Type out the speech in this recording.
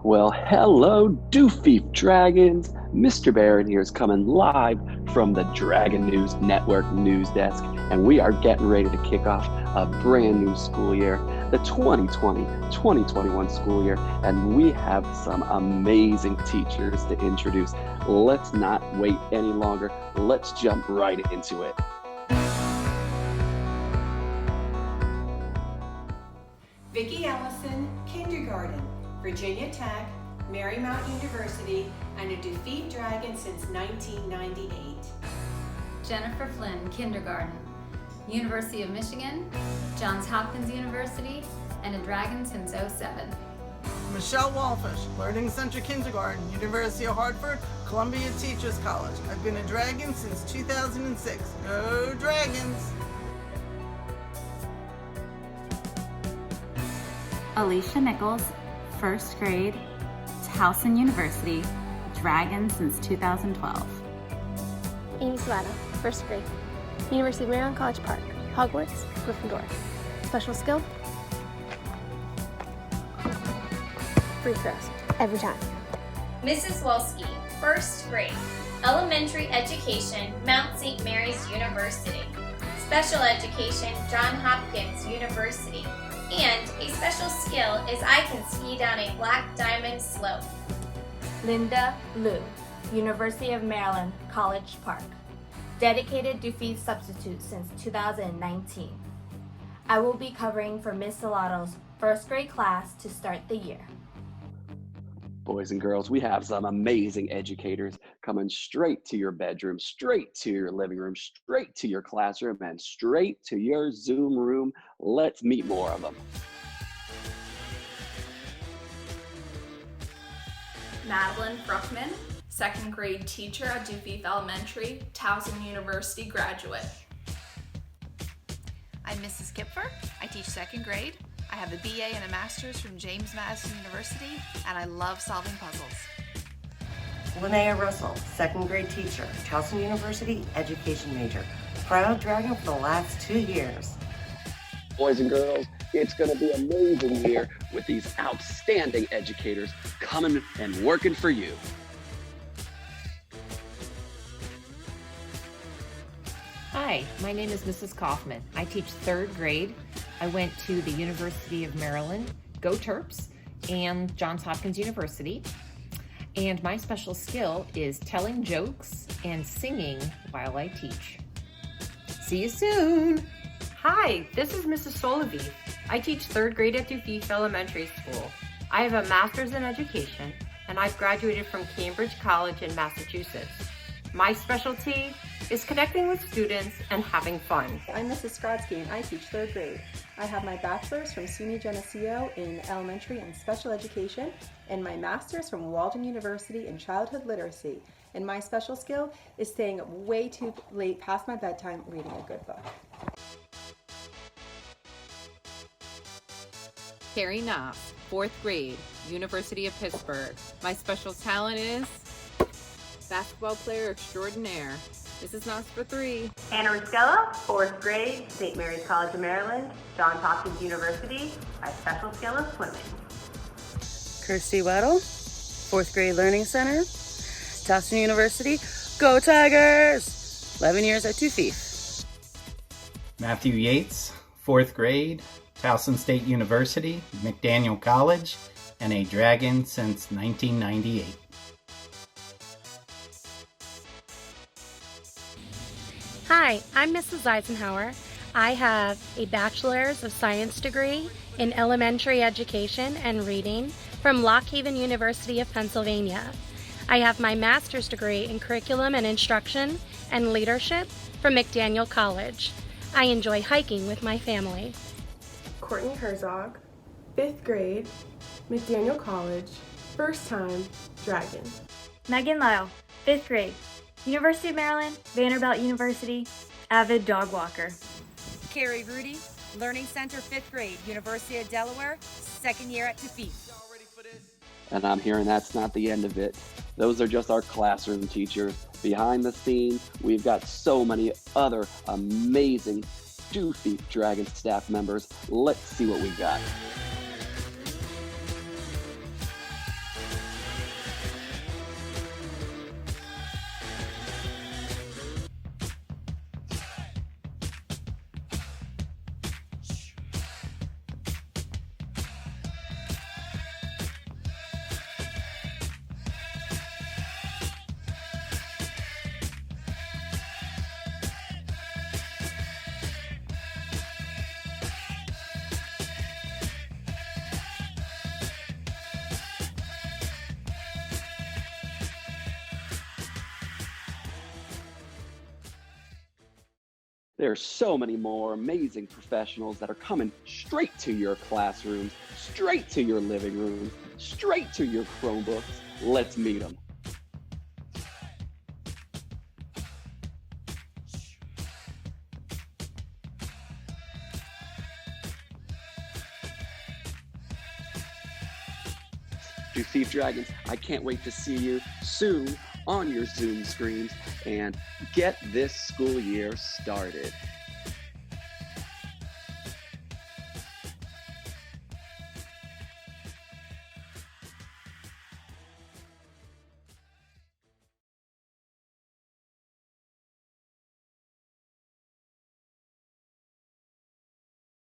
Well, hello, Doofy Dragons. Mr. Barron here is coming live from the Dragon News Network news desk, and we are getting ready to kick off a brand new school year, the 2020-2021 school year, and we have some amazing teachers to introduce. Let's not wait any longer. Let's jump right into it. Vicki Ellison, kindergarten, Virginia Tech, Marymount University, and a Defeat Dragon since 1998. Jennifer Flynn, kindergarten, University of Michigan, Johns Hopkins University, and a dragon since '07. Michelle Walfish, Learning Center Kindergarten, University of Hartford, Columbia Teachers College. I've been a dragon since 2006. Go Dragons! Alicia Nichols, first grade, Towson University, dragon since 2012. Amy Savannah, first grade, University of Maryland College Park, Hogwarts, Gryffindor. Special skill? Free throws, every time. Mrs. Wolski, first grade, elementary education, Mount St. Mary's University, special education, Johns Hopkins University, and a special skill is I can ski down a black diamond slope. Linda Liu, University of Maryland College Park, dedicated Defeat substitute since 2019. I will be covering for Miss Salato's first grade class to start the year. Boys and girls, we have some amazing educators coming straight to your bedroom, straight to your living room, straight to your classroom, and straight to your Zoom room. Let's meet more of them. Madeline Fruckman, second grade teacher at Dufeath Elementary, Towson University graduate. I'm Mrs. Kipfer. I teach second grade. I have a BA and a master's from James Madison University, and I love solving puzzles. Linnea Russell, second grade teacher, Towson University, education major. Proud dragon for the last 2 years. Boys and girls, it's going to be an amazing year with these outstanding educators coming and working for you. Hi, my name is Mrs. Kaufman. I teach third grade. I went to the University of Maryland, go Terps, and Johns Hopkins University. And my special skill is telling jokes and singing while I teach. See you soon. Hi, this is Mrs. Solovey. I teach third grade at Dufeath Elementary School. I have a master's in education, and I've graduated from Cambridge College in Massachusetts. My specialty is connecting with students and having fun. I'm Mrs. Skrodsky and I teach third grade. I have my bachelor's from SUNY Geneseo in elementary and special education and my master's from Walden University in childhood literacy. And my special skill is staying up way too late past my bedtime reading a good book. Carrie Knopf, fourth grade, University of Pittsburgh. My special talent is basketball player extraordinaire. This is Knox for 3. Anna Ruscella, fourth grade, St. Mary's College of Maryland, Johns Hopkins University. My special skill is swimming. Kirsty Weddle, fourth grade Learning Center, Towson University. Go Tigers! 11 years at Dufeath. Matthew Yates, fourth grade, Towson State University, McDaniel College, and a dragon since 1998. Hi, I'm Mrs. Eisenhower. I have a Bachelor's of Science degree in elementary education and reading from Lock Haven University of Pennsylvania. I have my master's degree in curriculum and instruction and leadership from McDaniel College. I enjoy hiking with my family. Courtney Herzog, 5th grade, McDaniel College, first time, dragon. Megan Lyle, 5th grade, University of Maryland, Vanderbilt University, avid dog walker. Carrie Rudy, Learning Center, 5th grade, University of Delaware, second year at Defeat. And I'm hearing that's not the end of it. Those are just our classroom teachers. Behind the scenes, we've got so many other amazing Dufeath Dragon staff members. Let's see what we got. There are so many more amazing professionals that are coming straight to your classrooms, straight to your living rooms, straight to your Chromebooks. Let's meet them. Thief Dragons, I can't wait to see you soon on your Zoom screens and get this school year started.